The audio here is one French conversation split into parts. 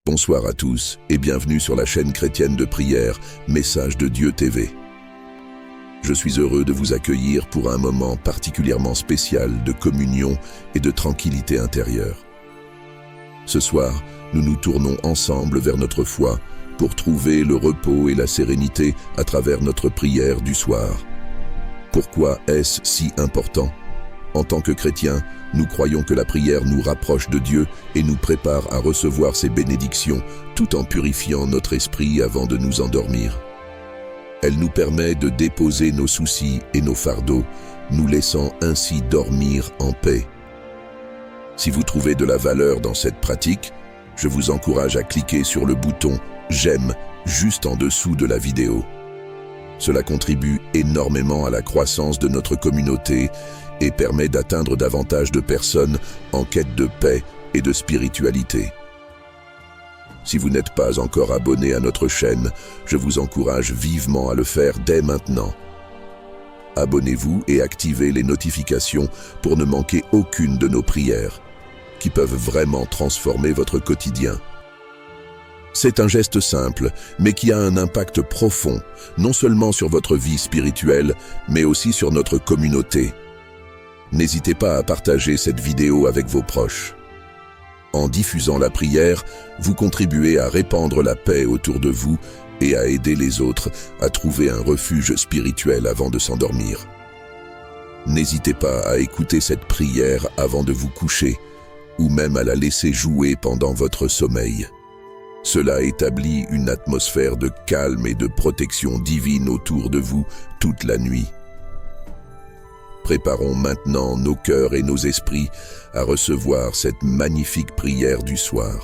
Bonsoir à tous et bienvenue sur la chaîne chrétienne de prière Message de Dieu TV. Je suis heureux de vous accueillir pour un moment particulièrement spécial de communion et de tranquillité intérieure. Ce soir, nous nous tournons ensemble vers notre foi pour trouver le repos et la sérénité à travers notre prière du soir. Pourquoi est-ce si important ? En tant que chrétiens, nous croyons que la prière nous rapproche de Dieu et nous prépare à recevoir ses bénédictions tout en purifiant notre esprit avant de nous endormir. Elle nous permet de déposer nos soucis et nos fardeaux, nous laissant ainsi dormir en paix. Si vous trouvez de la valeur dans cette pratique, je vous encourage à cliquer sur le bouton « J'aime » juste en dessous de la vidéo. Cela contribue énormément à la croissance de notre communauté et permet d'atteindre davantage de personnes en quête de paix et de spiritualité. Si vous n'êtes pas encore abonné à notre chaîne, je vous encourage vivement à le faire dès maintenant. Abonnez-vous et activez les notifications pour ne manquer aucune de nos prières, qui peuvent vraiment transformer votre quotidien. C'est un geste simple, mais qui a un impact profond, non seulement sur votre vie spirituelle, mais aussi sur notre communauté. N'hésitez pas à partager cette vidéo avec vos proches. En diffusant la prière, vous contribuez à répandre la paix autour de vous et à aider les autres à trouver un refuge spirituel avant de s'endormir. N'hésitez pas à écouter cette prière avant de vous coucher, ou même à la laisser jouer pendant votre sommeil. Cela établit une atmosphère de calme et de protection divine autour de vous toute la nuit. Préparons maintenant nos cœurs et nos esprits à recevoir cette magnifique prière du soir.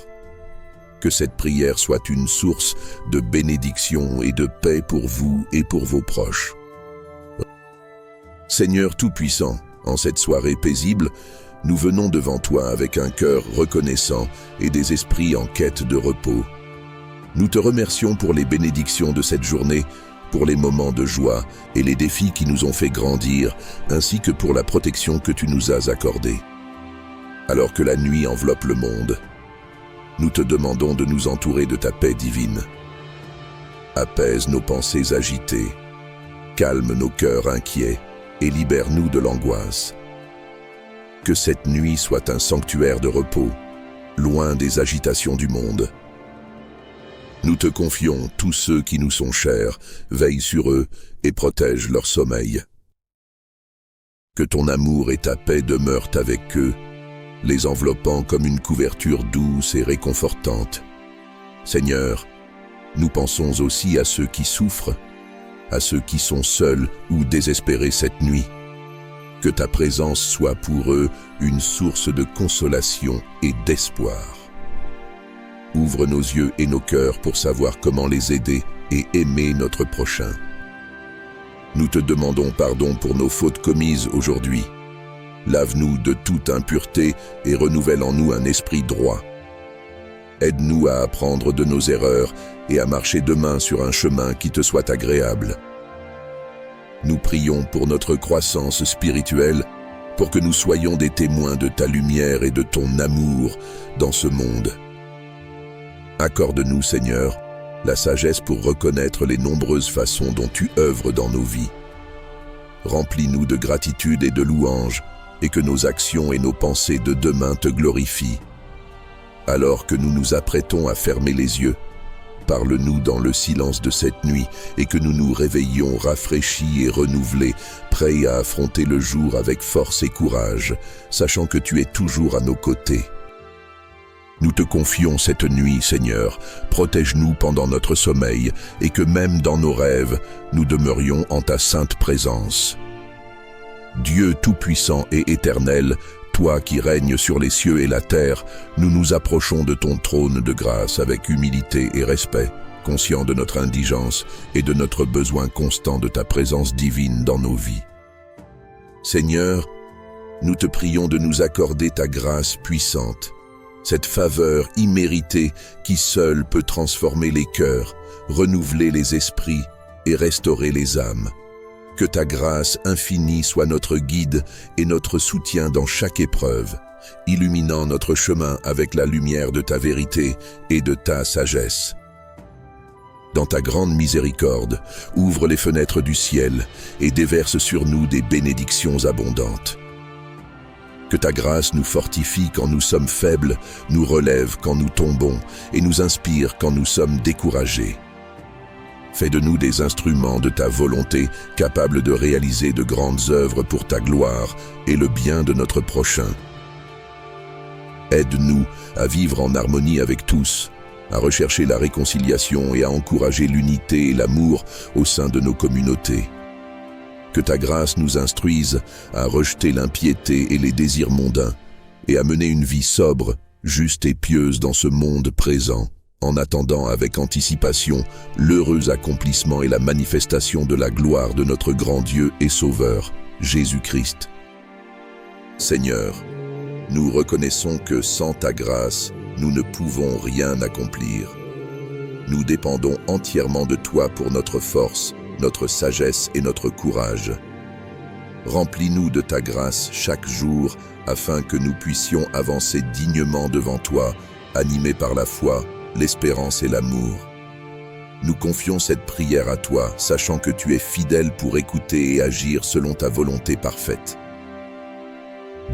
Que cette prière soit une source de bénédiction et de paix pour vous et pour vos proches. Seigneur Tout-Puissant, en cette soirée paisible, nous venons devant toi avec un cœur reconnaissant et des esprits en quête de repos. Nous te remercions pour les bénédictions de cette journée, pour les moments de joie et les défis qui nous ont fait grandir, ainsi que pour la protection que tu nous as accordée. Alors que la nuit enveloppe le monde, nous te demandons de nous entourer de ta paix divine. Apaise nos pensées agitées, calme nos cœurs inquiets et libère-nous de l'angoisse. Que cette nuit soit un sanctuaire de repos, loin des agitations du monde. Nous te confions tous ceux qui nous sont chers, veille sur eux et protège leur sommeil. Que ton amour et ta paix demeurent avec eux, les enveloppant comme une couverture douce et réconfortante. Seigneur, nous pensons aussi à ceux qui souffrent, à ceux qui sont seuls ou désespérés cette nuit. Que ta présence soit pour eux une source de consolation et d'espoir. Ouvre nos yeux et nos cœurs pour savoir comment les aider et aimer notre prochain. Nous te demandons pardon pour nos fautes commises aujourd'hui. Lave-nous de toute impureté et renouvelle en nous un esprit droit. Aide-nous à apprendre de nos erreurs et à marcher demain sur un chemin qui te soit agréable. Nous prions pour notre croissance spirituelle, pour que nous soyons des témoins de ta lumière et de ton amour dans ce monde. Accorde-nous, Seigneur, la sagesse pour reconnaître les nombreuses façons dont tu œuvres dans nos vies. Remplis-nous de gratitude et de louange, et que nos actions et nos pensées de demain te glorifient. Alors que nous nous apprêtons à fermer les yeux, parle-nous dans le silence de cette nuit et que nous nous réveillions rafraîchis et renouvelés, prêts à affronter le jour avec force et courage, sachant que tu es toujours à nos côtés. Nous te confions cette nuit, Seigneur, protège-nous pendant notre sommeil et que même dans nos rêves, nous demeurions en ta sainte présence. Dieu Tout-Puissant et Éternel, toi qui règnes sur les cieux et la terre, nous nous approchons de ton trône de grâce avec humilité et respect, conscients de notre indigence et de notre besoin constant de ta présence divine dans nos vies. Seigneur, nous te prions de nous accorder ta grâce puissante, cette faveur imméritée qui seule peut transformer les cœurs, renouveler les esprits et restaurer les âmes. Que ta grâce infinie soit notre guide et notre soutien dans chaque épreuve, illuminant notre chemin avec la lumière de ta vérité et de ta sagesse. Dans ta grande miséricorde, ouvre les fenêtres du ciel et déverse sur nous des bénédictions abondantes. Que ta grâce nous fortifie quand nous sommes faibles, nous relève quand nous tombons et nous inspire quand nous sommes découragés. Fais de nous des instruments de ta volonté, capables de réaliser de grandes œuvres pour ta gloire et le bien de notre prochain. Aide-nous à vivre en harmonie avec tous, à rechercher la réconciliation et à encourager l'unité et l'amour au sein de nos communautés. Que ta grâce nous instruise à rejeter l'impiété et les désirs mondains et à mener une vie sobre, juste et pieuse dans ce monde présent, en attendant avec anticipation l'heureux accomplissement et la manifestation de la gloire de notre grand Dieu et Sauveur, Jésus-Christ. Seigneur, nous reconnaissons que sans ta grâce, nous ne pouvons rien accomplir. Nous dépendons entièrement de toi pour notre force, notre sagesse et notre courage. Remplis-nous de ta grâce chaque jour afin que nous puissions avancer dignement devant toi, animés par la foi, l'espérance et l'amour. Nous confions cette prière à toi, sachant que tu es fidèle pour écouter et agir selon ta volonté parfaite.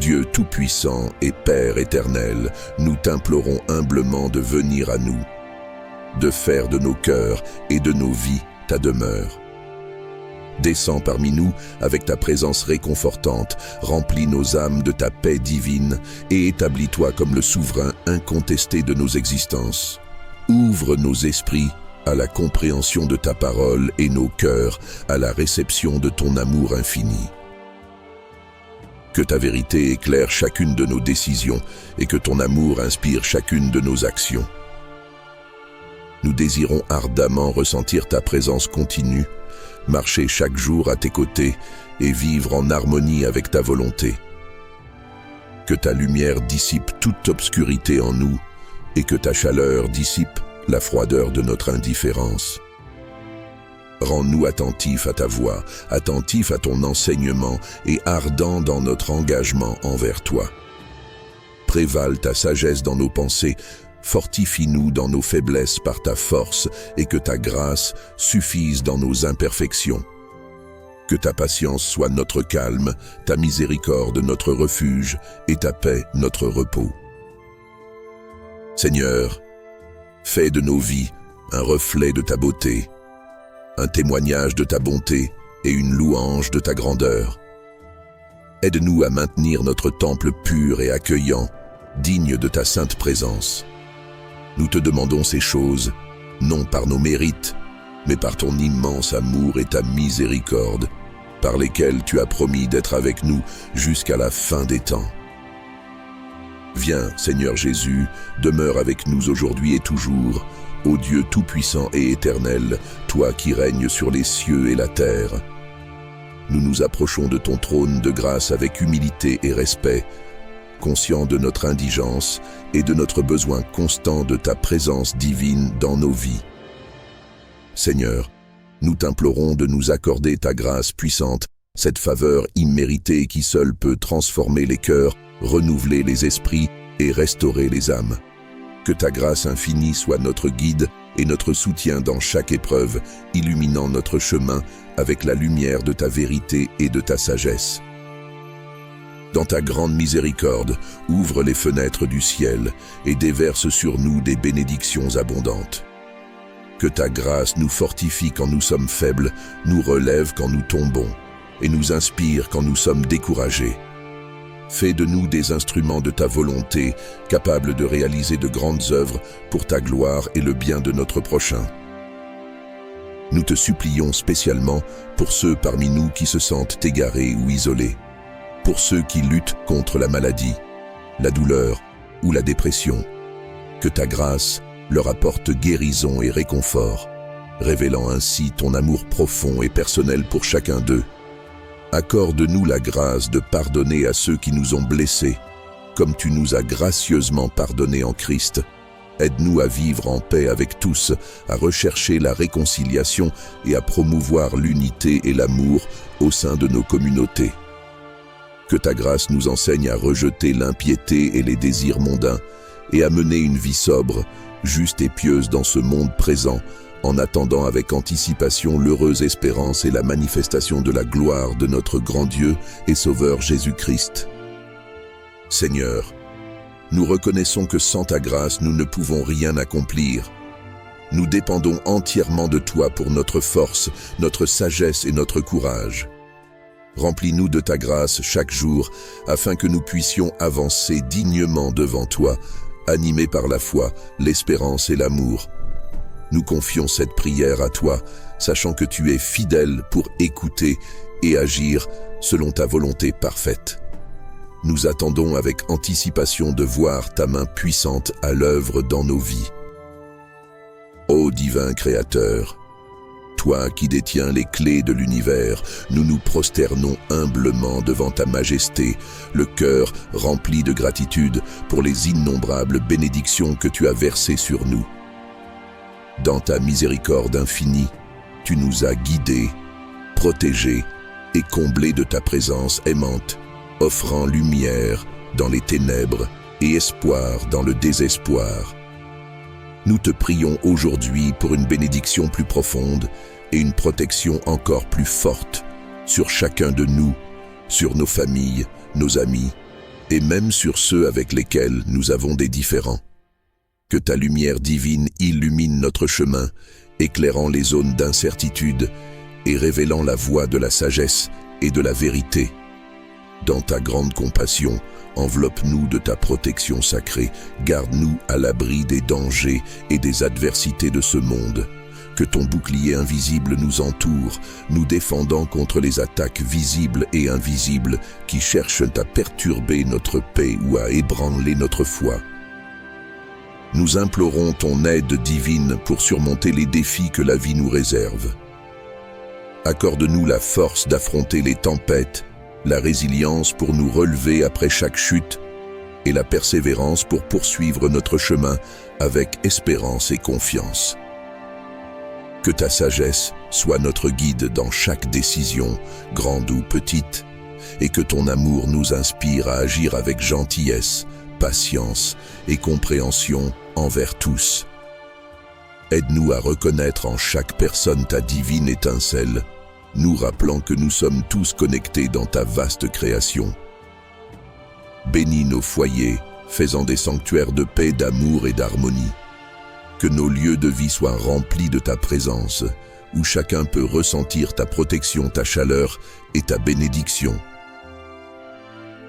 Dieu Tout-Puissant et Père éternel, nous t'implorons humblement de venir à nous, de faire de nos cœurs et de nos vies ta demeure. Descends parmi nous avec ta présence réconfortante, remplis nos âmes de ta paix divine et établis-toi comme le souverain incontesté de nos existences. Ouvre nos esprits à la compréhension de ta parole et nos cœurs à la réception de ton amour infini. Que ta vérité éclaire chacune de nos décisions et que ton amour inspire chacune de nos actions. Nous désirons ardemment ressentir ta présence continue, marcher chaque jour à tes côtés et vivre en harmonie avec ta volonté. Que ta lumière dissipe toute obscurité en nous et que ta chaleur dissipe la froideur de notre indifférence. Rends-nous attentifs à ta voix, attentifs à ton enseignement et ardents dans notre engagement envers toi. Prévale ta sagesse dans nos pensées, fortifie-nous dans nos faiblesses par ta force et que ta grâce suffise dans nos imperfections. Que ta patience soit notre calme, ta miséricorde notre refuge et ta paix notre repos. Seigneur, fais de nos vies un reflet de ta beauté, un témoignage de ta bonté et une louange de ta grandeur. Aide-nous à maintenir notre temple pur et accueillant, digne de ta sainte présence. Nous te demandons ces choses, non par nos mérites, mais par ton immense amour et ta miséricorde, par lesquels tu as promis d'être avec nous jusqu'à la fin des temps. Viens, Seigneur Jésus, demeure avec nous aujourd'hui et toujours, ô Dieu tout-puissant et éternel, toi qui règnes sur les cieux et la terre. Nous nous approchons de ton trône de grâce avec humilité et respect, conscients de notre indigence et de notre besoin constant de ta présence divine dans nos vies. Seigneur, nous t'implorons de nous accorder ta grâce puissante, cette faveur imméritée qui seule peut transformer les cœurs, renouveler les esprits et restaurer les âmes. Que ta grâce infinie soit notre guide et notre soutien dans chaque épreuve, illuminant notre chemin avec la lumière de ta vérité et de ta sagesse. Dans ta grande miséricorde, ouvre les fenêtres du ciel et déverse sur nous des bénédictions abondantes. Que ta grâce nous fortifie quand nous sommes faibles, nous relève quand nous tombons et nous inspire quand nous sommes découragés. Fais de nous des instruments de ta volonté, capables de réaliser de grandes œuvres pour ta gloire et le bien de notre prochain. Nous te supplions spécialement pour ceux parmi nous qui se sentent égarés ou isolés, pour ceux qui luttent contre la maladie, la douleur ou la dépression. Que ta grâce leur apporte guérison et réconfort, révélant ainsi ton amour profond et personnel pour chacun d'eux. Accorde-nous la grâce de pardonner à ceux qui nous ont blessés, comme tu nous as gracieusement pardonnés en Christ. Aide-nous à vivre en paix avec tous, à rechercher la réconciliation et à promouvoir l'unité et l'amour au sein de nos communautés. Que ta grâce nous enseigne à rejeter l'impiété et les désirs mondains et à mener une vie sobre, juste et pieuse dans ce monde présent, en attendant avec anticipation l'heureuse espérance et la manifestation de la gloire de notre grand Dieu et Sauveur Jésus-Christ. Seigneur, nous reconnaissons que sans ta grâce, nous ne pouvons rien accomplir. Nous dépendons entièrement de toi pour notre force, notre sagesse et notre courage. Remplis-nous de ta grâce chaque jour, afin que nous puissions avancer dignement devant toi, animés par la foi, l'espérance et l'amour. Nous confions cette prière à toi, sachant que tu es fidèle pour écouter et agir selon ta volonté parfaite. Nous attendons avec anticipation de voir ta main puissante à l'œuvre dans nos vies. Ô divin Créateur, toi qui détiens les clés de l'univers, nous nous prosternons humblement devant ta majesté, le cœur rempli de gratitude pour les innombrables bénédictions que tu as versées sur nous. Dans ta miséricorde infinie, tu nous as guidés, protégés et comblés de ta présence aimante, offrant lumière dans les ténèbres et espoir dans le désespoir. Nous te prions aujourd'hui pour une bénédiction plus profonde et une protection encore plus forte sur chacun de nous, sur nos familles, nos amis et même sur ceux avec lesquels nous avons des différends. Que ta lumière divine illumine notre chemin, éclairant les zones d'incertitude et révélant la voie de la sagesse et de la vérité. Dans ta grande compassion, enveloppe-nous de ta protection sacrée, garde-nous à l'abri des dangers et des adversités de ce monde. Que ton bouclier invisible nous entoure, nous défendant contre les attaques visibles et invisibles qui cherchent à perturber notre paix ou à ébranler notre foi. Nous implorons ton aide divine pour surmonter les défis que la vie nous réserve. Accorde-nous la force d'affronter les tempêtes, la résilience pour nous relever après chaque chute et la persévérance pour poursuivre notre chemin avec espérance et confiance. Que ta sagesse soit notre guide dans chaque décision, grande ou petite, et que ton amour nous inspire à agir avec gentillesse, patience et compréhension envers tous. Aide-nous à reconnaître en chaque personne ta divine étincelle, nous rappelant que nous sommes tous connectés dans ta vaste création. Bénis nos foyers, faisant des sanctuaires de paix, d'amour et d'harmonie. Que nos lieux de vie soient remplis de ta présence, où chacun peut ressentir ta protection, ta chaleur et ta bénédiction.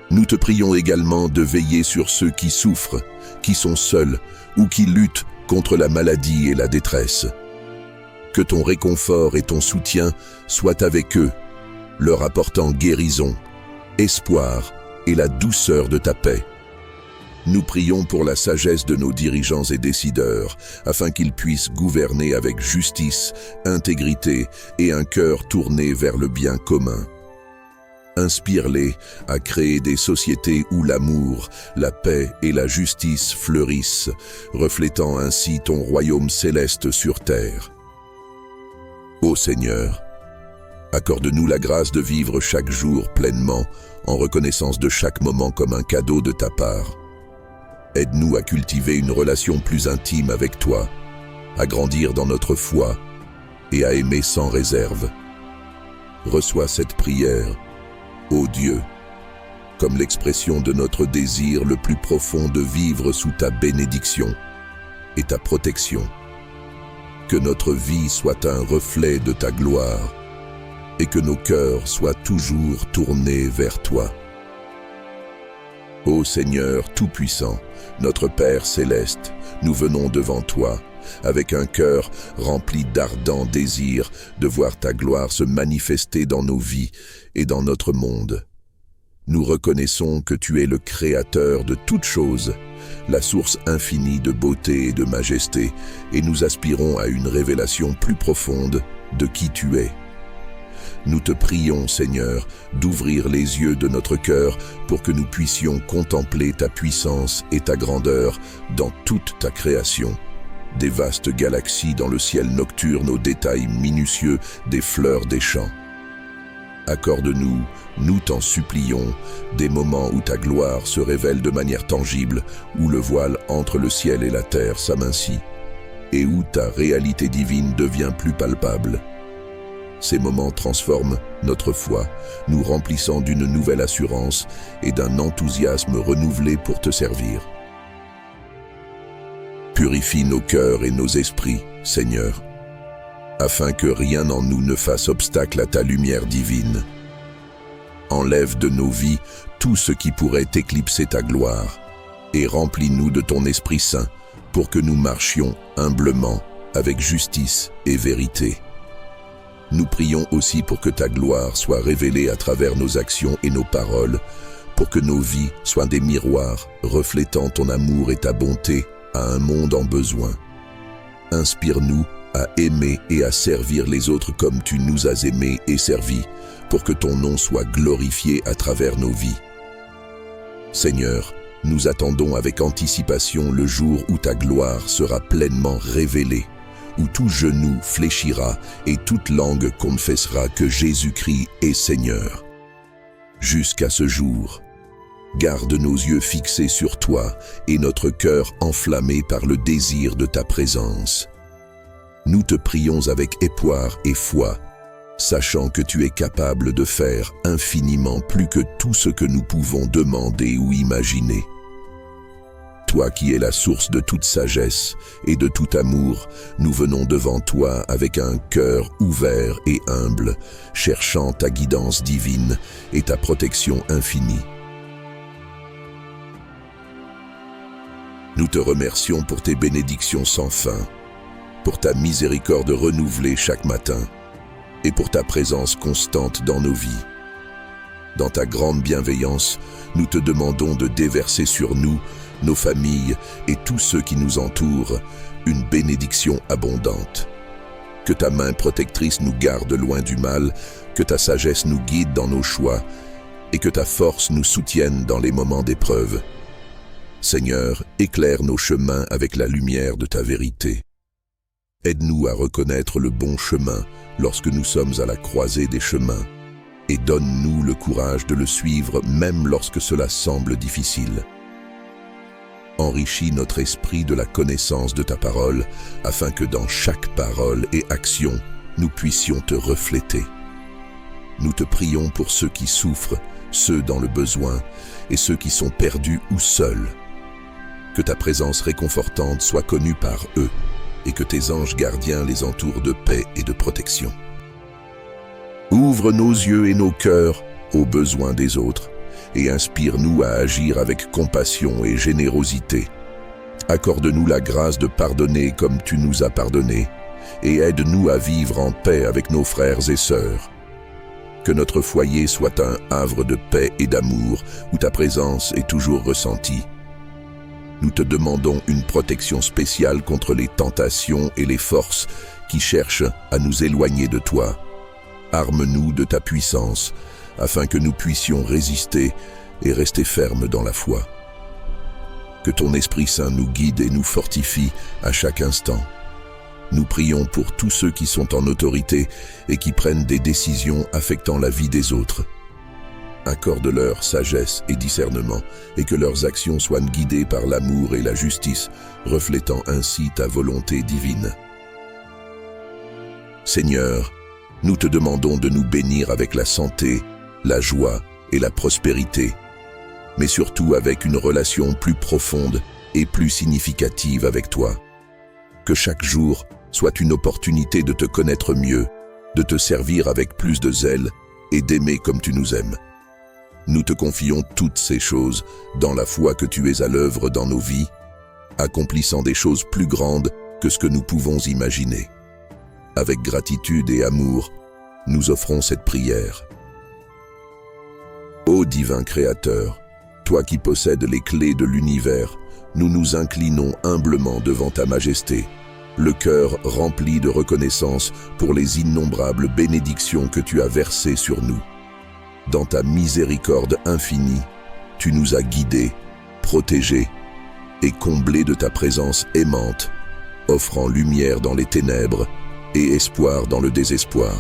Nous te prions également de veiller sur ceux qui souffrent, qui sont seuls ou qui luttent contre la maladie et la détresse. Que ton réconfort et ton soutien soient avec eux, leur apportant guérison, espoir et la douceur de ta paix. Nous prions pour la sagesse de nos dirigeants et décideurs, afin qu'ils puissent gouverner avec justice, intégrité et un cœur tourné vers le bien commun. Inspire-les à créer des sociétés où l'amour, la paix et la justice fleurissent, reflétant ainsi ton royaume céleste sur terre. Ô Seigneur, accorde-nous la grâce de vivre chaque jour pleinement, en reconnaissance de chaque moment comme un cadeau de ta part. Aide-nous à cultiver une relation plus intime avec toi, à grandir dans notre foi et à aimer sans réserve. Reçois cette prière, ô Dieu, comme l'expression de notre désir le plus profond de vivre sous ta bénédiction et ta protection. Que notre vie soit un reflet de ta gloire et que nos cœurs soient toujours tournés vers toi. Ô Seigneur Tout-Puissant, notre Père Céleste, nous venons devant toi avec un cœur rempli d'ardents désirs de voir ta gloire se manifester dans nos vies et dans notre monde. Nous reconnaissons que tu es le Créateur de toutes choses, la source infinie de beauté et de majesté, et nous aspirons à une révélation plus profonde de qui tu es. Nous te prions, Seigneur, d'ouvrir les yeux de notre cœur pour que nous puissions contempler ta puissance et ta grandeur dans toute ta création. Des vastes galaxies dans le ciel nocturne aux détails minutieux des fleurs des champs. accorde-nous, nous t'en supplions, des moments où ta gloire se révèle de manière tangible, où le voile entre le ciel et la terre s'amincit, et où ta réalité divine devient plus palpable. Ces moments transforment notre foi, nous remplissant d'une nouvelle assurance et d'un enthousiasme renouvelé pour te servir. Purifie nos cœurs et nos esprits, Seigneur, afin que rien en nous ne fasse obstacle à ta lumière divine. Enlève de nos vies tout ce qui pourrait éclipser ta gloire, et remplis-nous de ton Esprit Saint pour que nous marchions humblement avec justice et vérité. Nous prions aussi pour que ta gloire soit révélée à travers nos actions et nos paroles, pour que nos vies soient des miroirs reflétant ton amour et ta bonté à un monde en besoin. Inspire-nous à aimer et à servir les autres comme tu nous as aimés et servis, pour que ton nom soit glorifié à travers nos vies. Seigneur, nous attendons avec anticipation le jour où ta gloire sera pleinement révélée, où tout genou fléchira et toute langue confessera que Jésus-Christ est Seigneur. Jusqu'à ce jour, garde nos yeux fixés sur toi et notre cœur enflammé par le désir de ta présence. Nous te prions avec espoir et foi, sachant que tu es capable de faire infiniment plus que tout ce que nous pouvons demander ou imaginer. Toi qui es la source de toute sagesse et de tout amour, nous venons devant toi avec un cœur ouvert et humble, cherchant ta guidance divine et ta protection infinie. Nous te remercions pour tes bénédictions sans fin, pour ta miséricorde renouvelée chaque matin et pour ta présence constante dans nos vies. Dans ta grande bienveillance, nous te demandons de déverser sur nous, nos familles et tous ceux qui nous entourent, une bénédiction abondante. Que ta main protectrice nous garde loin du mal, que ta sagesse nous guide dans nos choix et que ta force nous soutienne dans les moments d'épreuve. Seigneur, éclaire nos chemins avec la lumière de ta vérité. Aide-nous à reconnaître le bon chemin lorsque nous sommes à la croisée des chemins et donne-nous le courage de le suivre même lorsque cela semble difficile. Enrichis notre esprit de la connaissance de ta parole afin que dans chaque parole et action, nous puissions te refléter. Nous te prions pour ceux qui souffrent, ceux dans le besoin et ceux qui sont perdus ou seuls. Que ta présence réconfortante soit connue par eux et que tes anges gardiens les entourent de paix et de protection. Ouvre nos yeux et nos cœurs aux besoins des autres et inspire-nous à agir avec compassion et générosité. Accorde-nous la grâce de pardonner comme tu nous as pardonné et aide-nous à vivre en paix avec nos frères et sœurs. Que notre foyer soit un havre de paix et d'amour où ta présence est toujours ressentie. Nous te demandons une protection spéciale contre les tentations et les forces qui cherchent à nous éloigner de toi. Arme-nous de ta puissance, afin que nous puissions résister et rester fermes dans la foi. Que ton Esprit Saint nous guide et nous fortifie à chaque instant. Nous prions pour tous ceux qui sont en autorité et qui prennent des décisions affectant la vie des autres. Accorde-leur sagesse et discernement, et que leurs actions soient guidées par l'amour et la justice, reflétant ainsi ta volonté divine. Seigneur, nous te demandons de nous bénir avec la santé, la joie et la prospérité, mais surtout avec une relation plus profonde et plus significative avec toi. Que chaque jour soit une opportunité de te connaître mieux, de te servir avec plus de zèle et d'aimer comme tu nous aimes. Nous te confions toutes ces choses dans la foi que tu es à l'œuvre dans nos vies, accomplissant des choses plus grandes que ce que nous pouvons imaginer. Avec gratitude et amour, nous offrons cette prière. Ô divin Créateur, toi qui possèdes les clés de l'univers, nous nous inclinons humblement devant ta majesté, le cœur rempli de reconnaissance pour les innombrables bénédictions que tu as versées sur nous. Dans ta miséricorde infinie, tu nous as guidés, protégés et comblés de ta présence aimante, offrant lumière dans les ténèbres et espoir dans le désespoir.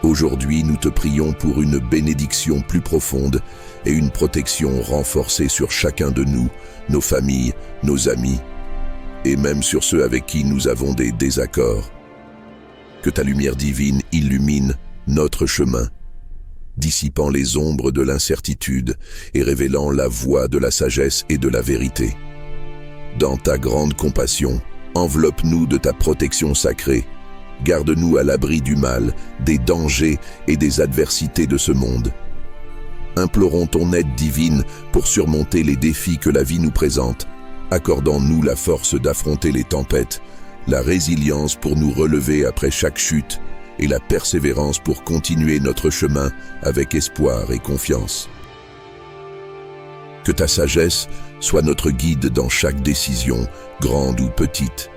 Aujourd'hui, nous te prions pour une bénédiction plus profonde et une protection renforcée sur chacun de nous, nos familles, nos amis, et même sur ceux avec qui nous avons des désaccords. Que ta lumière divine illumine notre chemin, dissipant les ombres de l'incertitude et révélant la voie de la sagesse et de la vérité. Dans ta grande compassion, enveloppe-nous de ta protection sacrée. Garde-nous à l'abri du mal, des dangers et des adversités de ce monde. Implorons ton aide divine pour surmonter les défis que la vie nous présente. Accordons-nous la force d'affronter les tempêtes, la résilience pour nous relever après chaque chute et la persévérance pour continuer notre chemin avec espoir et confiance. Que ta sagesse soit notre guide dans chaque décision, grande ou petite,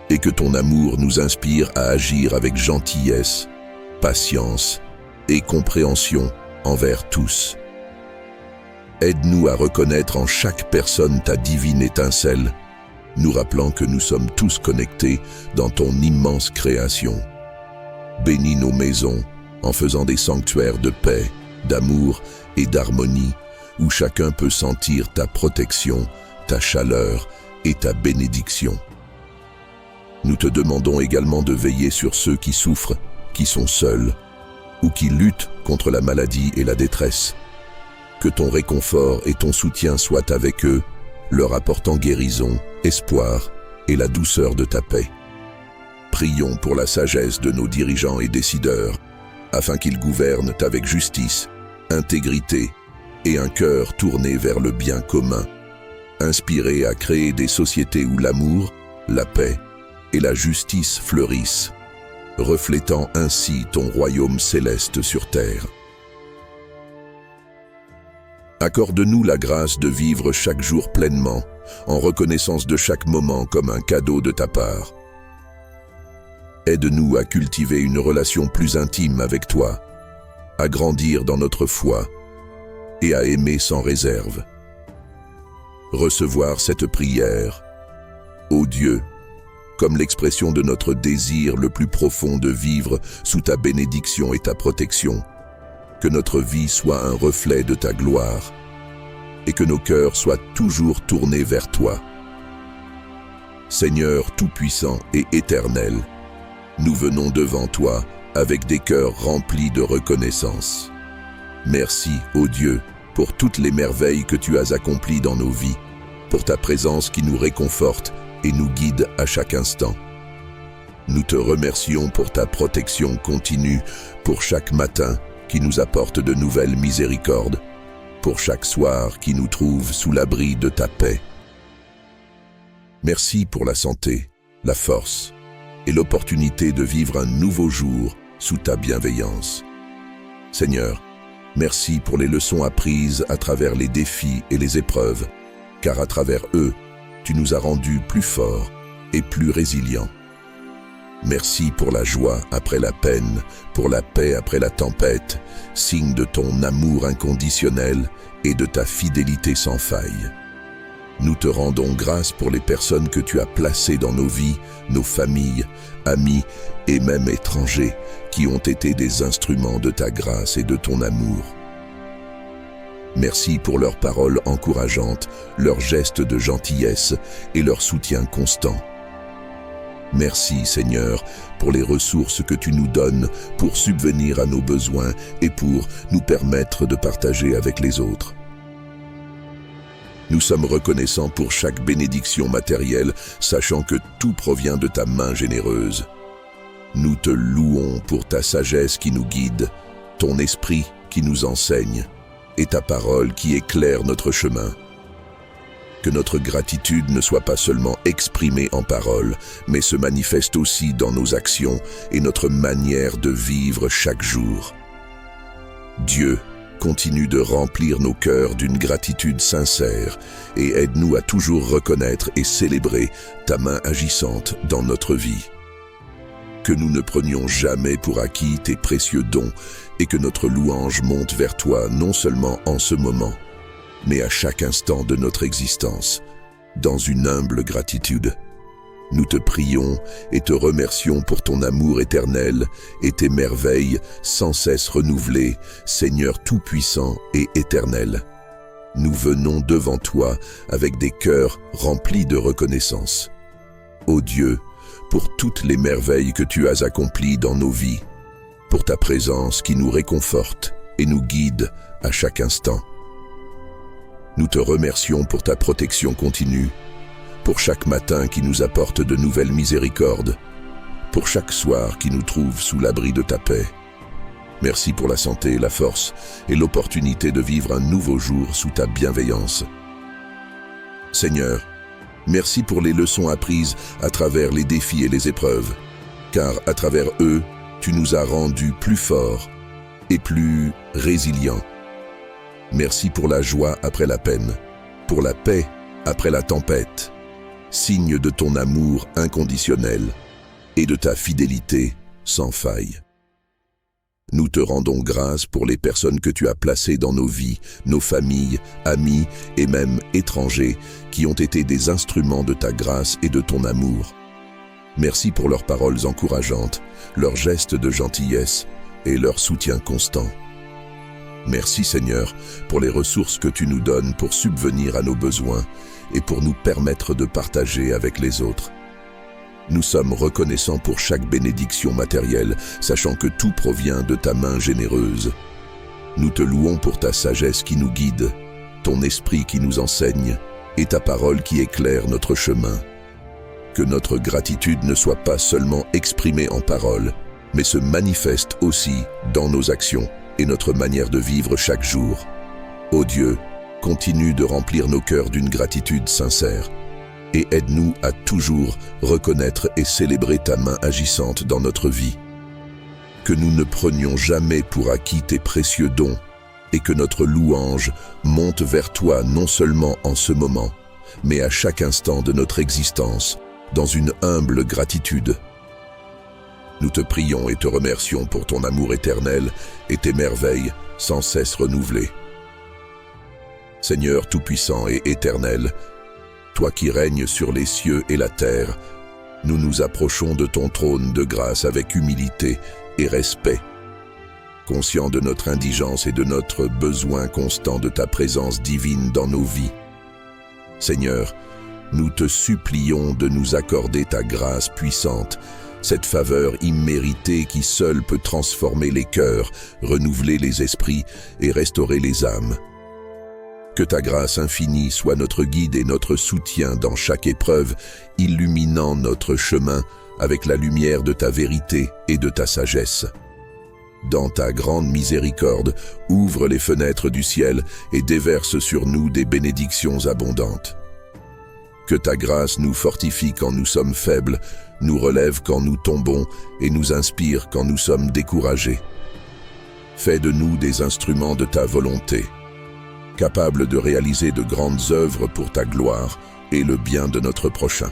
et que ton amour nous inspire à agir avec gentillesse, patience et compréhension envers tous. Aide-nous à reconnaître en chaque personne ta divine étincelle, nous rappelant que nous sommes tous connectés dans ton immense création. Bénis nos maisons en faisant des sanctuaires de paix, d'amour et d'harmonie, où chacun peut sentir ta protection, ta chaleur et ta bénédiction. Nous te demandons également de veiller sur ceux qui souffrent, qui sont seuls, ou qui luttent contre la maladie et la détresse. Que ton réconfort et ton soutien soient avec eux, leur apportant guérison, espoir et la douceur de ta paix. Prions pour la sagesse de nos dirigeants et décideurs, afin qu'ils gouvernent avec justice, intégrité et un cœur tourné vers le bien commun, inspirés à créer des sociétés où l'amour, la paix et la justice fleurissent, reflétant ainsi ton royaume céleste sur terre. Accorde-nous la grâce de vivre chaque jour pleinement, en reconnaissance de chaque moment comme un cadeau de ta part. Aide-nous à cultiver une relation plus intime avec toi, à grandir dans notre foi et à aimer sans réserve. Recevoir cette prière, ô Dieu, comme l'expression de notre désir le plus profond de vivre sous ta bénédiction et ta protection. Que notre vie soit un reflet de ta gloire et que nos cœurs soient toujours tournés vers toi. Seigneur tout-puissant et éternel, nous venons devant toi avec des cœurs remplis de reconnaissance. Merci, ô Dieu, pour toutes les merveilles que tu as accomplies dans nos vies, pour ta présence qui nous réconforte et nous guide à chaque instant. Nous te remercions pour ta protection continue, pour chaque matin qui nous apporte de nouvelles miséricordes, pour chaque soir qui nous trouve sous l'abri de ta paix. Merci pour la santé, la force et l'opportunité de vivre un nouveau jour sous ta bienveillance. Seigneur, merci pour les leçons apprises à travers les défis et les épreuves, car à travers eux, tu nous as rendus plus forts et plus résilients. Merci pour la joie après la peine, pour la paix après la tempête, signe de ton amour inconditionnel et de ta fidélité sans faille. Nous te rendons grâce pour les personnes que tu as placées dans nos vies, nos familles, amis et même étrangers, qui ont été des instruments de ta grâce et de ton amour. Merci pour leurs paroles encourageantes, leurs gestes de gentillesse et leur soutien constant. Merci Seigneur pour les ressources que tu nous donnes pour subvenir à nos besoins et pour nous permettre de partager avec les autres. Nous sommes reconnaissants pour chaque bénédiction matérielle, sachant que tout provient de ta main généreuse. Nous te louons pour ta sagesse qui nous guide, ton esprit qui nous enseigne et ta parole qui éclaire notre chemin. Que notre gratitude ne soit pas seulement exprimée en paroles, mais se manifeste aussi dans nos actions et notre manière de vivre chaque jour. Dieu, continue de remplir nos cœurs d'une gratitude sincère et aide-nous à toujours reconnaître et célébrer ta main agissante dans notre vie. Que nous ne prenions jamais pour acquis tes précieux dons et que notre louange monte vers toi non seulement en ce moment, mais à chaque instant de notre existence, dans une humble gratitude. Nous te prions et te remercions pour ton amour éternel et tes merveilles sans cesse renouvelées, Seigneur tout-puissant et éternel. Nous venons devant toi avec des cœurs remplis de reconnaissance. Ô Dieu, pour toutes les merveilles que tu as accomplies dans nos vies, pour ta présence qui nous réconforte et nous guide à chaque instant. Nous te remercions pour ta protection continue, pour chaque matin qui nous apporte de nouvelles miséricordes, pour chaque soir qui nous trouve sous l'abri de ta paix. Merci pour la santé, la force et l'opportunité de vivre un nouveau jour sous ta bienveillance. Seigneur, merci pour les leçons apprises à travers les défis et les épreuves, car à travers eux, tu nous as rendus plus forts et plus résilients. Merci pour la joie après la peine, pour la paix après la tempête, signe de ton amour inconditionnel et de ta fidélité sans faille. Nous te rendons grâce pour les personnes que tu as placées dans nos vies, nos familles, amis et même étrangers qui ont été des instruments de ta grâce et de ton amour. Merci pour leurs paroles encourageantes, leurs gestes de gentillesse et leur soutien constant. Merci Seigneur pour les ressources que tu nous donnes pour subvenir à nos besoins et pour nous permettre de partager avec les autres. Nous sommes reconnaissants pour chaque bénédiction matérielle, sachant que tout provient de ta main généreuse. Nous te louons pour ta sagesse qui nous guide, ton esprit qui nous enseigne et ta parole qui éclaire notre chemin. Que notre gratitude ne soit pas seulement exprimée en paroles, mais se manifeste aussi dans nos actions et notre manière de vivre chaque jour. Ô Dieu, continue de remplir nos cœurs d'une gratitude sincère et aide-nous à toujours reconnaître et célébrer ta main agissante dans notre vie. Que nous ne prenions jamais pour acquis tes précieux dons et que notre louange monte vers toi non seulement en ce moment, mais à chaque instant de notre existence, dans une humble gratitude. Nous te prions et te remercions pour ton amour éternel et tes merveilles sans cesse renouvelées. Seigneur tout-puissant et éternel, toi qui règnes sur les cieux et la terre, nous nous approchons de ton trône de grâce avec humilité et respect. Conscients de notre indigence et de notre besoin constant de ta présence divine dans nos vies. Seigneur, nous te supplions de nous accorder ta grâce puissante, cette faveur imméritée qui seule peut transformer les cœurs, renouveler les esprits et restaurer les âmes. Que ta grâce infinie soit notre guide et notre soutien dans chaque épreuve, illuminant notre chemin avec la lumière de ta vérité et de ta sagesse. Dans ta grande miséricorde, ouvre les fenêtres du ciel et déverse sur nous des bénédictions abondantes. Que ta grâce nous fortifie quand nous sommes faibles, nous relève quand nous tombons et nous inspire quand nous sommes découragés. Fais de nous des instruments de ta volonté, capables de réaliser de grandes œuvres pour ta gloire et le bien de notre prochain.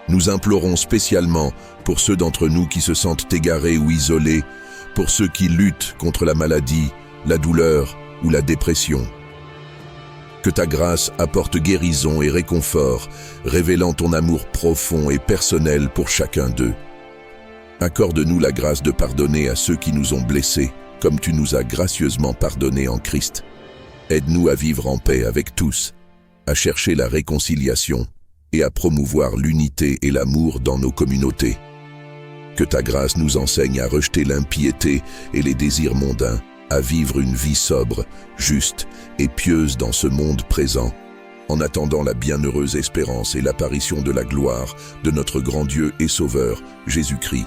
Nous implorons spécialement pour ceux d'entre nous qui se sentent égarés ou isolés, pour ceux qui luttent contre la maladie, la douleur ou la dépression. Que ta grâce apporte guérison et réconfort, révélant ton amour profond et personnel pour chacun d'eux. Accorde-nous la grâce de pardonner à ceux qui nous ont blessés, comme tu nous as gracieusement pardonnés en Christ. Aide-nous à vivre en paix avec tous, à chercher la réconciliation et à promouvoir l'unité et l'amour dans nos communautés. Que ta grâce nous enseigne à rejeter l'impiété et les désirs mondains, à vivre une vie sobre, juste et pieuse dans ce monde présent, en attendant la bienheureuse espérance et l'apparition de la gloire de notre grand Dieu et Sauveur, Jésus-Christ.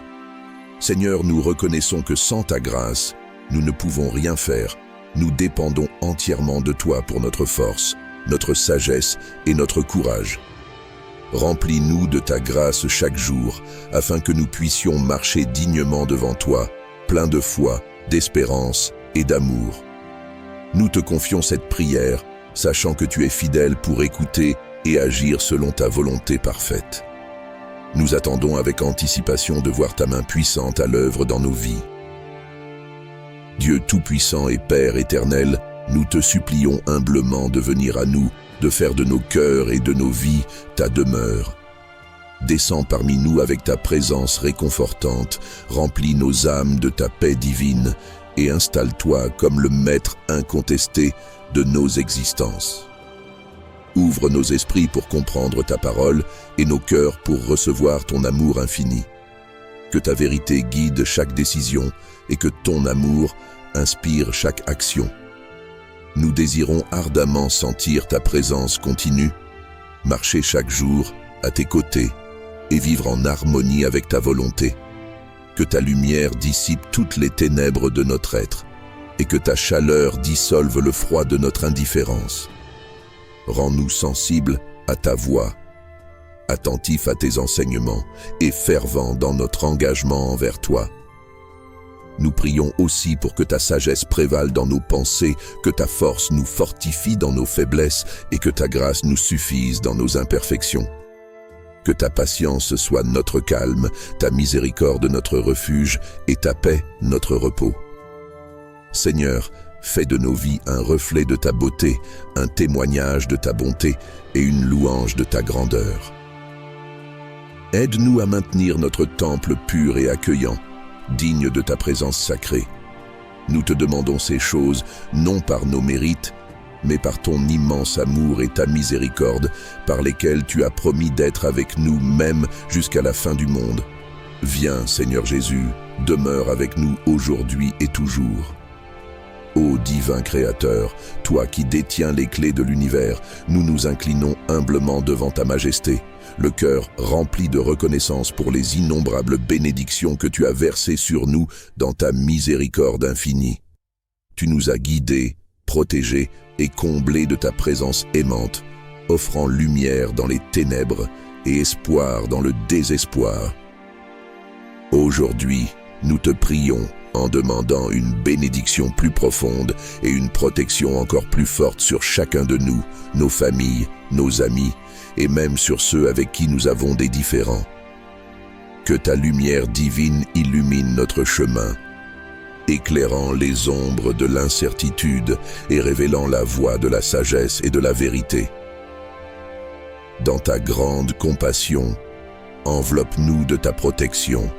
Seigneur, nous reconnaissons que sans ta grâce, nous ne pouvons rien faire. Nous dépendons entièrement de toi pour notre force, notre sagesse et notre courage. Remplis-nous de ta grâce chaque jour, afin que nous puissions marcher dignement devant toi, pleins de foi, d'espérance et d'amour. Nous te confions cette prière, sachant que tu es fidèle pour écouter et agir selon ta volonté parfaite. Nous attendons avec anticipation de voir ta main puissante à l'œuvre dans nos vies. Dieu Tout-Puissant et Père éternel, nous te supplions humblement de venir à nous, de faire de nos cœurs et de nos vies ta demeure. Descends parmi nous avec ta présence réconfortante, remplis nos âmes de ta paix divine et installe-toi comme le maître incontesté de nos existences. Ouvre nos esprits pour comprendre ta parole et nos cœurs pour recevoir ton amour infini. Que ta vérité guide chaque décision et que ton amour inspire chaque action. Nous désirons ardemment sentir ta présence continue, marcher chaque jour à tes côtés et vivre en harmonie avec ta volonté. Que ta lumière dissipe toutes les ténèbres de notre être et que ta chaleur dissolve le froid de notre indifférence. Rends-nous sensibles à ta voix, attentifs à tes enseignements et fervents dans notre engagement envers toi. Nous prions aussi pour que ta sagesse prévale dans nos pensées, que ta force nous fortifie dans nos faiblesses et que ta grâce nous suffise dans nos imperfections. Que ta patience soit notre calme, ta miséricorde notre refuge et ta paix notre repos. Seigneur, fais de nos vies un reflet de ta beauté, un témoignage de ta bonté et une louange de ta grandeur. Aide-nous à maintenir notre temple pur et accueillant, digne de ta présence sacrée. Nous te demandons ces choses non par nos mérites, mais par ton immense amour et ta miséricorde, par lesquels tu as promis d'être avec nous même jusqu'à la fin du monde. Viens, Seigneur Jésus, demeure avec nous aujourd'hui et toujours. Ô divin Créateur, toi qui détiens les clés de l'univers, nous nous inclinons humblement devant ta majesté, le cœur rempli de reconnaissance pour les innombrables bénédictions que tu as versées sur nous dans ta miséricorde infinie. Tu nous as guidés, protégés et comblés de ta présence aimante, offrant lumière dans les ténèbres et espoir dans le désespoir. Aujourd'hui, nous te prions en demandant une bénédiction plus profonde et une protection encore plus forte sur chacun de nous, nos familles, nos amis, et même sur ceux avec qui nous avons des différends. Que ta lumière divine illumine notre chemin, éclairant les ombres de l'incertitude et révélant la voie de la sagesse et de la vérité. Dans ta grande compassion, enveloppe-nous de ta protection.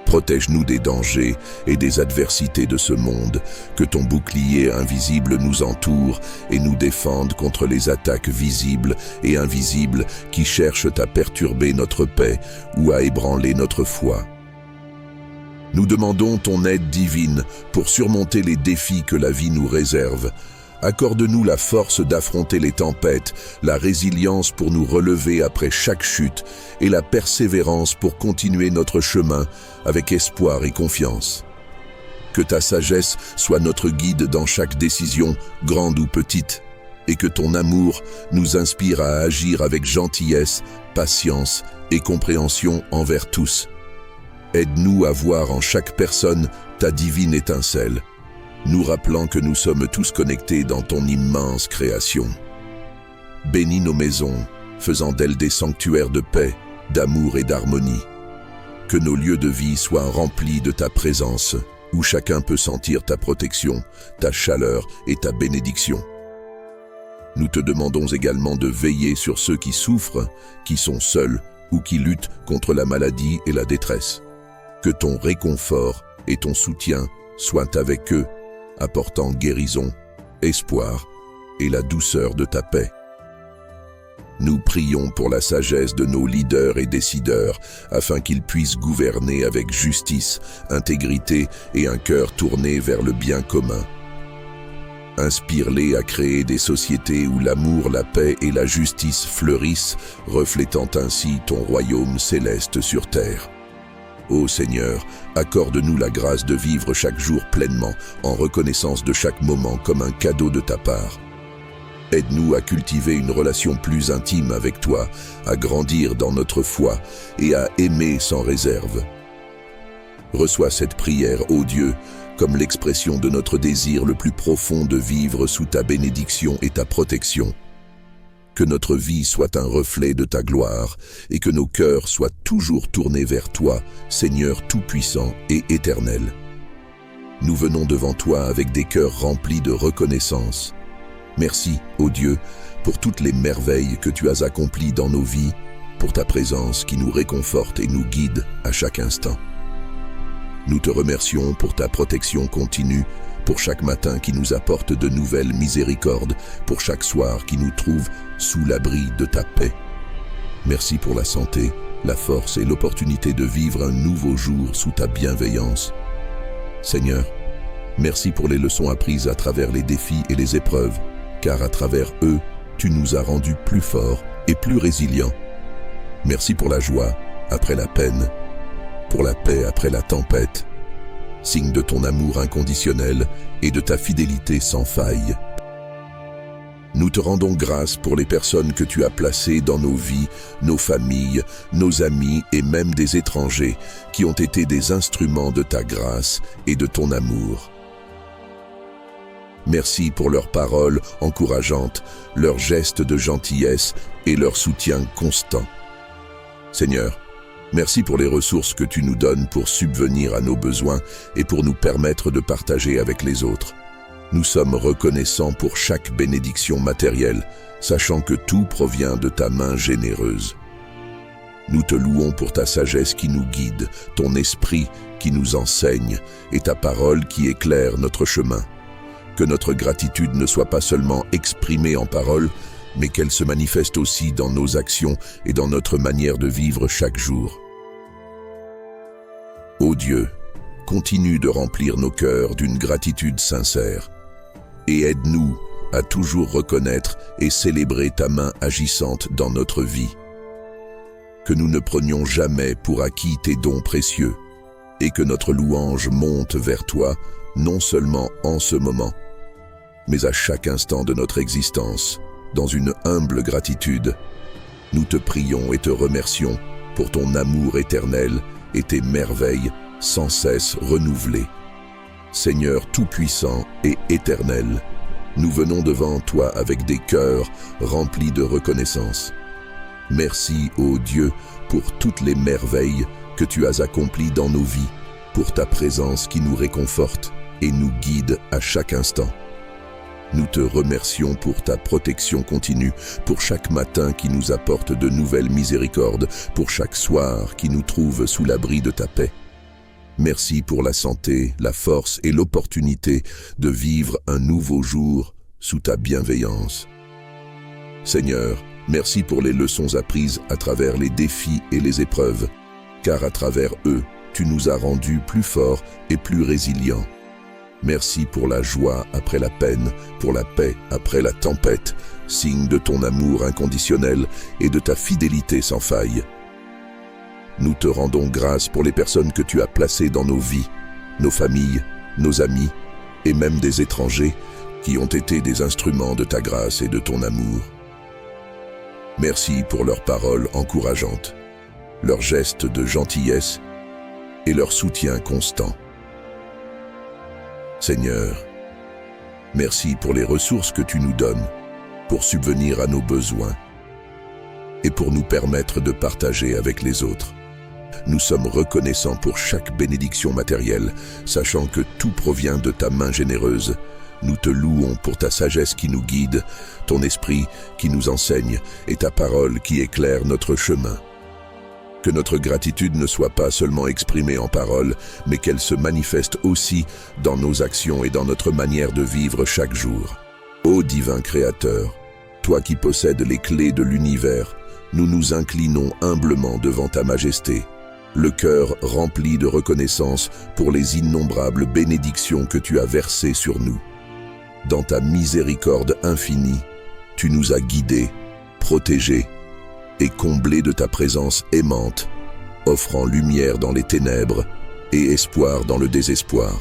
Protège-nous des dangers et des adversités de ce monde, que ton bouclier invisible nous entoure et nous défende contre les attaques visibles et invisibles qui cherchent à perturber notre paix ou à ébranler notre foi. Nous demandons ton aide divine pour surmonter les défis que la vie nous réserve. Accorde-nous la force d'affronter les tempêtes, la résilience pour nous relever après chaque chute et la persévérance pour continuer notre chemin avec espoir et confiance. Que ta sagesse soit notre guide dans chaque décision, grande ou petite, et que ton amour nous inspire à agir avec gentillesse, patience et compréhension envers tous. Aide-nous à voir en chaque personne ta divine étincelle, nous rappelant que nous sommes tous connectés dans ton immense création. Bénis nos maisons, faisant d'elles des sanctuaires de paix, d'amour et d'harmonie. Que nos lieux de vie soient remplis de ta présence, où chacun peut sentir ta protection, ta chaleur et ta bénédiction. Nous te demandons également de veiller sur ceux qui souffrent, qui sont seuls ou qui luttent contre la maladie et la détresse. Que ton réconfort et ton soutien soient avec eux, apportant guérison, espoir et la douceur de ta paix. Nous prions pour la sagesse de nos leaders et décideurs, afin qu'ils puissent gouverner avec justice, intégrité et un cœur tourné vers le bien commun. Inspire-les à créer des sociétés où l'amour, la paix et la justice fleurissent, reflétant ainsi ton royaume céleste sur terre. Ô Seigneur, accorde-nous la grâce de vivre chaque jour pleinement, en reconnaissance de chaque moment comme un cadeau de ta part. Aide-nous à cultiver une relation plus intime avec toi, à grandir dans notre foi et à aimer sans réserve. Reçois cette prière, ô Dieu, comme l'expression de notre désir le plus profond de vivre sous ta bénédiction et ta protection. Que notre vie soit un reflet de ta gloire et que nos cœurs soient toujours tournés vers toi, Seigneur tout-puissant et éternel. Nous venons devant toi avec des cœurs remplis de reconnaissance. Merci, ô Dieu, pour toutes les merveilles que tu as accomplies dans nos vies pour ta présence qui nous réconforte et nous guide à chaque instant. Nous te remercions pour ta protection continue, pour chaque matin qui nous apporte de nouvelles miséricordes, pour chaque soir qui nous trouve sous l'abri de ta paix. Merci pour la santé, la force et l'opportunité de vivre un nouveau jour sous ta bienveillance. Seigneur, merci pour les leçons apprises à travers les défis et les épreuves, car à travers eux, tu nous as rendus plus forts et plus résilients. Merci pour la joie après la peine, pour la paix après la tempête, signe de ton amour inconditionnel et de ta fidélité sans faille. Nous te rendons grâce pour les personnes que tu as placées dans nos vies, nos familles, nos amis et même des étrangers qui ont été des instruments de ta grâce et de ton amour. Merci pour leurs paroles encourageantes, leurs gestes de gentillesse et leur soutien constant. Seigneur, merci pour les ressources que tu nous donnes pour subvenir à nos besoins et pour nous permettre de partager avec les autres. Nous sommes reconnaissants pour chaque bénédiction matérielle, sachant que tout provient de ta main généreuse. Nous te louons pour ta sagesse qui nous guide, ton esprit qui nous enseigne et ta parole qui éclaire notre chemin. Que notre gratitude ne soit pas seulement exprimée en paroles, mais qu'elle se manifeste aussi dans nos actions et dans notre manière de vivre chaque jour. Ô Dieu, continue de remplir nos cœurs d'une gratitude sincère et aide-nous à toujours reconnaître et célébrer ta main agissante dans notre vie. Que nous ne prenions jamais pour acquis tes dons précieux et que notre louange monte vers toi non seulement en ce moment, mais à chaque instant de notre existence, dans une humble gratitude. Nous te prions et te remercions pour ton amour éternel et tes merveilles sans cesse renouvelées. Seigneur tout-puissant et éternel, nous venons devant toi avec des cœurs remplis de reconnaissance. Merci, ô Dieu, pour toutes les merveilles que tu as accomplies dans nos vies, pour ta présence qui nous réconforte et nous guide à chaque instant. Nous te remercions pour ta protection continue, pour chaque matin qui nous apporte de nouvelles miséricordes, pour chaque soir qui nous trouve sous l'abri de ta paix. Merci pour la santé, la force et l'opportunité de vivre un nouveau jour sous ta bienveillance. Seigneur, merci pour les leçons apprises à travers les défis et les épreuves, car à travers eux, tu nous as rendus plus forts et plus résilients. Merci pour la joie après la peine, pour la paix après la tempête, signe de ton amour inconditionnel et de ta fidélité sans faille. Nous te rendons grâce pour les personnes que tu as placées dans nos vies, nos familles, nos amis et même des étrangers qui ont été des instruments de ta grâce et de ton amour. Merci pour leurs paroles encourageantes, leurs gestes de gentillesse et leur soutien constant. Seigneur, merci pour les ressources que tu nous donnes pour subvenir à nos besoins et pour nous permettre de partager avec les autres. Nous sommes reconnaissants pour chaque bénédiction matérielle, sachant que tout provient de ta main généreuse. Nous te louons pour ta sagesse qui nous guide, ton esprit qui nous enseigne et ta parole qui éclaire notre chemin. Que notre gratitude ne soit pas seulement exprimée en paroles, mais qu'elle se manifeste aussi dans nos actions et dans notre manière de vivre chaque jour. Ô divin Créateur, toi qui possèdes les clés de l'univers, nous nous inclinons humblement devant ta majesté, le cœur rempli de reconnaissance pour les innombrables bénédictions que tu as versées sur nous. Dans ta miséricorde infinie, tu nous as guidés, protégés et comblés de ta présence aimante, offrant lumière dans les ténèbres et espoir dans le désespoir.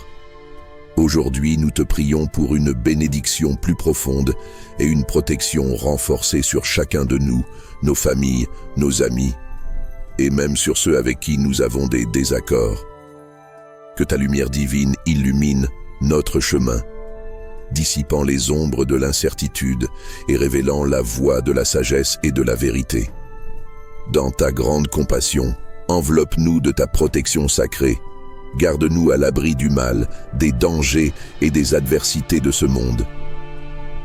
Aujourd'hui, nous te prions pour une bénédiction plus profonde et une protection renforcée sur chacun de nous, nos familles, nos amis, et même sur ceux avec qui nous avons des désaccords. Que ta lumière divine illumine notre chemin, dissipant les ombres de l'incertitude et révélant la voie de la sagesse et de la vérité. Dans ta grande compassion, enveloppe-nous de ta protection sacrée. Garde-nous à l'abri du mal, des dangers et des adversités de ce monde.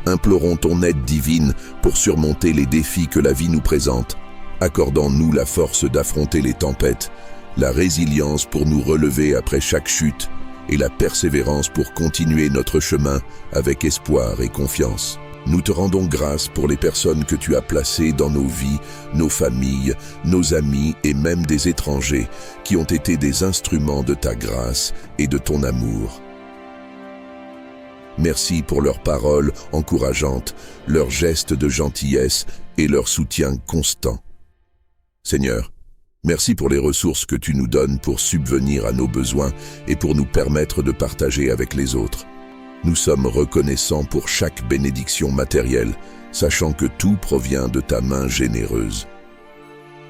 Implorons ton aide divine pour surmonter les défis que la vie nous présente, accordant-nous la force d'affronter les tempêtes, la résilience pour nous relever après chaque chute et la persévérance pour continuer notre chemin avec espoir et confiance. Nous te rendons grâce pour les personnes que tu as placées dans nos vies, nos familles, nos amis et même des étrangers qui ont été des instruments de ta grâce et de ton amour. Merci pour leurs paroles encourageantes, leurs gestes de gentillesse et leur soutien constant. Seigneur, merci pour les ressources que tu nous donnes pour subvenir à nos besoins et pour nous permettre de partager avec les autres. Nous sommes reconnaissants pour chaque bénédiction matérielle, sachant que tout provient de ta main généreuse.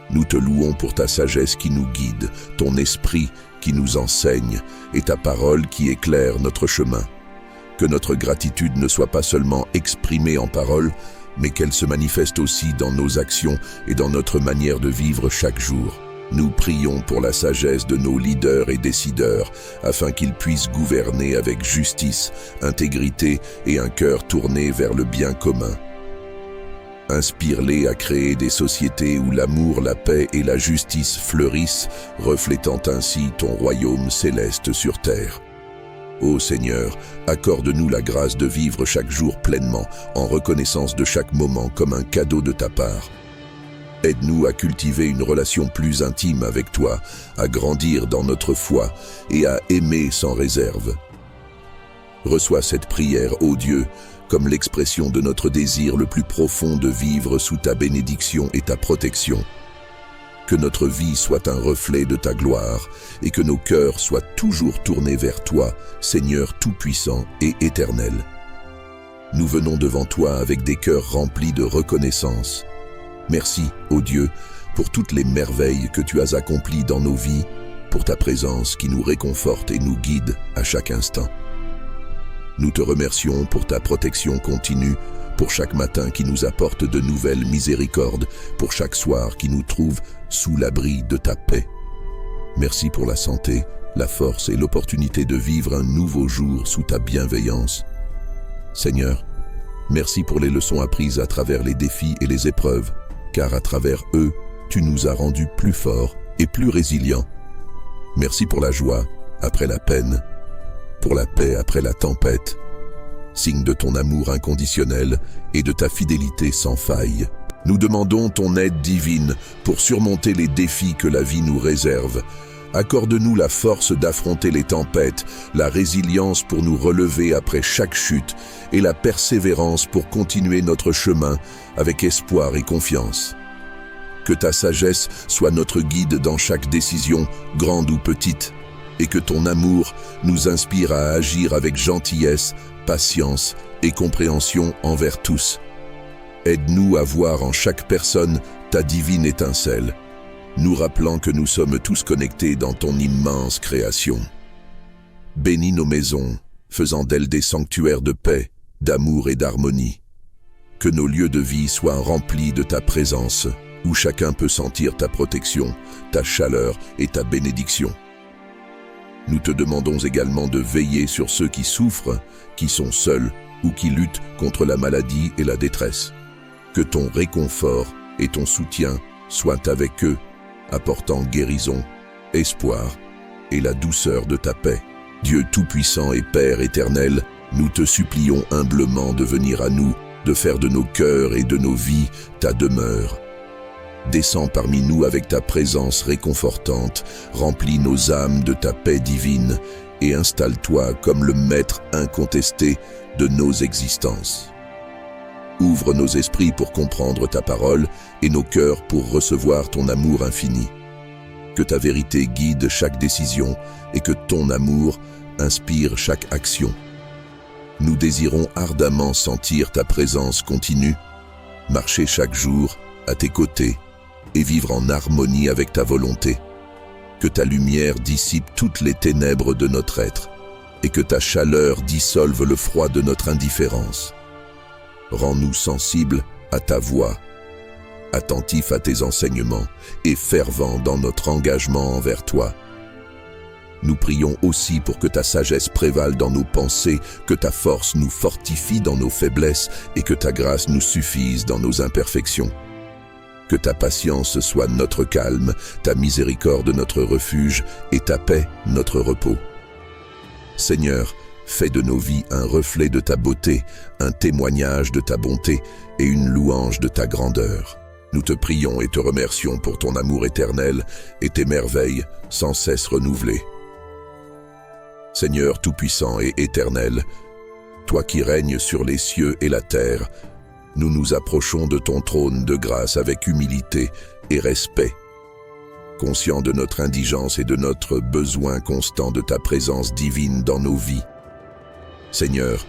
Nous te louons pour ta sagesse qui nous guide, ton esprit qui nous enseigne et ta parole qui éclaire notre chemin. Que notre gratitude ne soit pas seulement exprimée en paroles, mais qu'elle se manifeste aussi dans nos actions et dans notre manière de vivre chaque jour. Nous prions pour la sagesse de nos leaders et décideurs, afin qu'ils puissent gouverner avec justice, intégrité et un cœur tourné vers le bien commun. Inspire-les à créer des sociétés où l'amour, la paix et la justice fleurissent, reflétant ainsi ton royaume céleste sur terre. Ô Seigneur, accorde-nous la grâce de vivre chaque jour pleinement, en reconnaissance de chaque moment comme un cadeau de ta part. Aide-nous à cultiver une relation plus intime avec toi, à grandir dans notre foi et à aimer sans réserve. Reçois cette prière, ô Dieu, comme l'expression de notre désir le plus profond de vivre sous ta bénédiction et ta protection. Que notre vie soit un reflet de ta gloire et que nos cœurs soient toujours tournés vers toi, Seigneur tout-puissant et éternel. Nous venons devant toi avec des cœurs remplis de reconnaissance. Merci, ô Dieu, pour toutes les merveilles que tu as accomplies dans nos vies, pour ta présence qui nous réconforte et nous guide à chaque instant. Nous te remercions pour ta protection continue, pour chaque matin qui nous apporte de nouvelles miséricordes, pour chaque soir qui nous trouve sous l'abri de ta paix. Merci pour la santé, la force et l'opportunité de vivre un nouveau jour sous ta bienveillance. Seigneur, merci pour les leçons apprises à travers les défis et les épreuves, car à travers eux, tu nous as rendus plus forts et plus résilients. Merci pour la joie après la peine, pour la paix après la tempête, signe de ton amour inconditionnel et de ta fidélité sans faille. Nous demandons ton aide divine pour surmonter les défis que la vie nous réserve. Accorde-nous la force d'affronter les tempêtes, la résilience pour nous relever après chaque chute et la persévérance pour continuer notre chemin avec espoir et confiance. Que ta sagesse soit notre guide dans chaque décision, grande ou petite, et que ton amour nous inspire à agir avec gentillesse, patience et compréhension envers tous. Aide-nous à voir en chaque personne ta divine étincelle, nous rappelant que nous sommes tous connectés dans ton immense création. Bénis nos maisons, faisant d'elles des sanctuaires de paix, d'amour et d'harmonie. Que nos lieux de vie soient remplis de ta présence, où chacun peut sentir ta protection, ta chaleur et ta bénédiction. Nous te demandons également de veiller sur ceux qui souffrent, qui sont seuls ou qui luttent contre la maladie et la détresse. Que ton réconfort et ton soutien soient avec eux, apportant guérison, espoir et la douceur de ta paix. Dieu tout-puissant et Père éternel, nous te supplions humblement de venir à nous, de faire de nos cœurs et de nos vies ta demeure. Descends parmi nous avec ta présence réconfortante, remplis nos âmes de ta paix divine et installe-toi comme le maître incontesté de nos existences. Ouvre nos esprits pour comprendre ta parole et nos cœurs pour recevoir ton amour infini. Que ta vérité guide chaque décision et que ton amour inspire chaque action. Nous désirons ardemment sentir ta présence continue, marcher chaque jour à tes côtés et vivre en harmonie avec ta volonté. Que ta lumière dissipe toutes les ténèbres de notre être et que ta chaleur dissolve le froid de notre indifférence. Rends-nous sensibles à ta voix, attentifs à tes enseignements et fervents dans notre engagement envers toi. Nous prions aussi pour que ta sagesse prévale dans nos pensées, que ta force nous fortifie dans nos faiblesses et que ta grâce nous suffise dans nos imperfections. Que ta patience soit notre calme, ta miséricorde notre refuge et ta paix notre repos. Seigneur, fais de nos vies un reflet de ta beauté, un témoignage de ta bonté et une louange de ta grandeur. Nous te prions et te remercions pour ton amour éternel et tes merveilles sans cesse renouvelées. Seigneur tout-puissant et éternel, toi qui règnes sur les cieux et la terre, nous nous approchons de ton trône de grâce avec humilité et respect, conscients de notre indigence et de notre besoin constant de ta présence divine dans nos vies. Seigneur,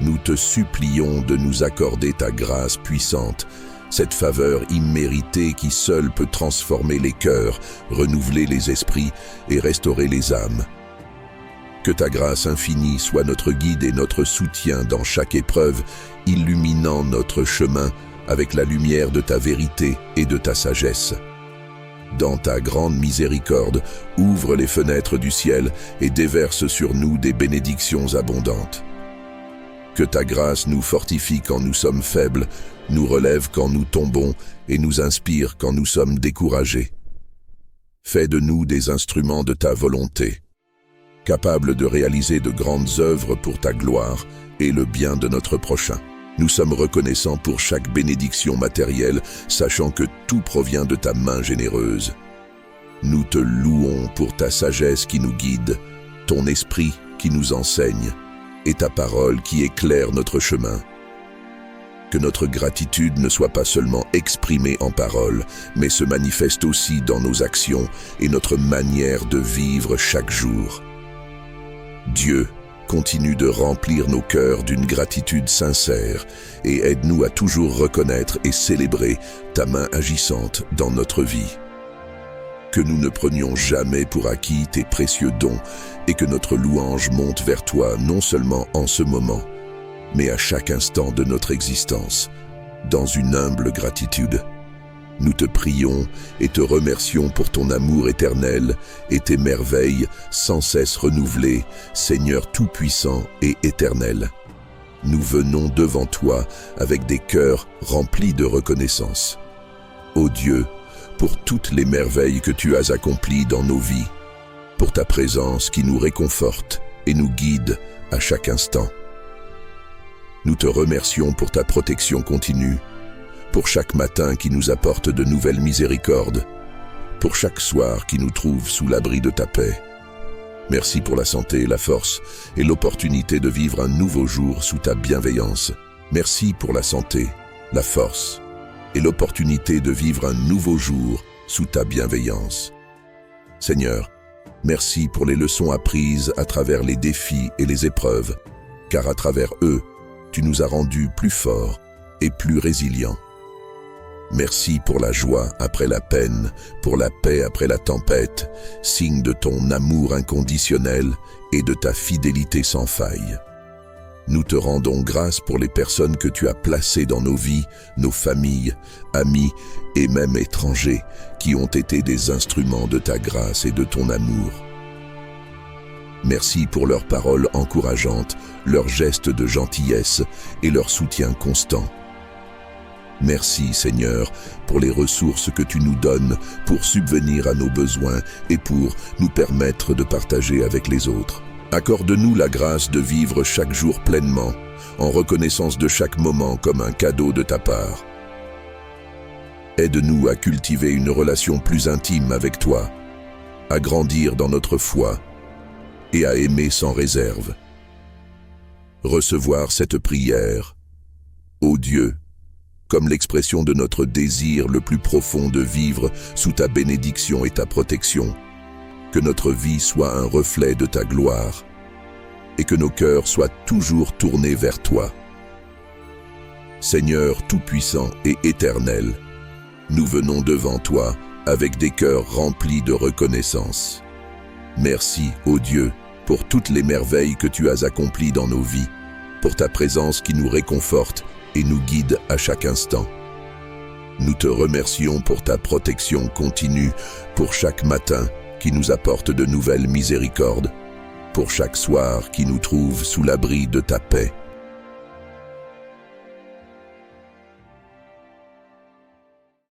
nous te supplions de nous accorder ta grâce puissante, cette faveur imméritée qui seule peut transformer les cœurs, renouveler les esprits et restaurer les âmes. Que ta grâce infinie soit notre guide et notre soutien dans chaque épreuve, illuminant notre chemin avec la lumière de ta vérité et de ta sagesse. Dans ta grande miséricorde, ouvre les fenêtres du ciel et déverse sur nous des bénédictions abondantes. Que ta grâce nous fortifie quand nous sommes faibles, nous relève quand nous tombons et nous inspire quand nous sommes découragés. Fais de nous des instruments de ta volonté, capables de réaliser de grandes œuvres pour ta gloire et le bien de notre prochain. Nous sommes reconnaissants pour chaque bénédiction matérielle, sachant que tout provient de ta main généreuse. Nous te louons pour ta sagesse qui nous guide, ton esprit qui nous enseigne, et ta parole qui éclaire notre chemin. Que notre gratitude ne soit pas seulement exprimée en paroles, mais se manifeste aussi dans nos actions et notre manière de vivre chaque jour. Dieu, continue de remplir nos cœurs d'une gratitude sincère et aide-nous à toujours reconnaître et célébrer ta main agissante dans notre vie. Que nous ne prenions jamais pour acquis tes précieux dons et que notre louange monte vers toi non seulement en ce moment, mais à chaque instant de notre existence, dans une humble gratitude. Nous te prions et te remercions pour ton amour éternel et tes merveilles sans cesse renouvelées, Seigneur tout-puissant et éternel. Nous venons devant toi avec des cœurs remplis de reconnaissance. Ô Dieu, pour toutes les merveilles que tu as accomplies dans nos vies, pour ta présence qui nous réconforte et nous guide à chaque instant. Nous te remercions pour ta protection continue, pour chaque matin qui nous apporte de nouvelles miséricordes, pour chaque soir qui nous trouve sous l'abri de ta paix. Merci pour la santé, la force et l'opportunité de vivre un nouveau jour sous ta bienveillance. Merci pour la santé, la force et l'opportunité de vivre un nouveau jour sous ta bienveillance. Seigneur, merci pour les leçons apprises à travers les défis et les épreuves, car à travers eux, tu nous as rendus plus forts et plus résilients. Merci pour la joie après la peine, pour la paix après la tempête, signe de ton amour inconditionnel et de ta fidélité sans faille. Nous te rendons grâce pour les personnes que tu as placées dans nos vies, nos familles, amis et même étrangers, qui ont été des instruments de ta grâce et de ton amour. Merci pour leurs paroles encourageantes, leurs gestes de gentillesse et leur soutien constant. Merci Seigneur pour les ressources que tu nous donnes pour subvenir à nos besoins et pour nous permettre de partager avec les autres. Accorde-nous la grâce de vivre chaque jour pleinement, en reconnaissance de chaque moment comme un cadeau de ta part. Aide-nous à cultiver une relation plus intime avec toi, à grandir dans notre foi et à aimer sans réserve. Recevoir cette prière, ô Dieu, comme l'expression de notre désir le plus profond de vivre sous ta bénédiction et ta protection, que notre vie soit un reflet de ta gloire et que nos cœurs soient toujours tournés vers toi. Seigneur tout-puissant et éternel, nous venons devant toi avec des cœurs remplis de reconnaissance. Merci, ô Dieu, pour toutes les merveilles que tu as accomplies dans nos vies, pour ta présence qui nous réconforte et nous guide à chaque instant. Nous te remercions pour ta protection continue, pour chaque matin qui nous apporte de nouvelles miséricordes, pour chaque soir qui nous trouve sous l'abri de ta paix.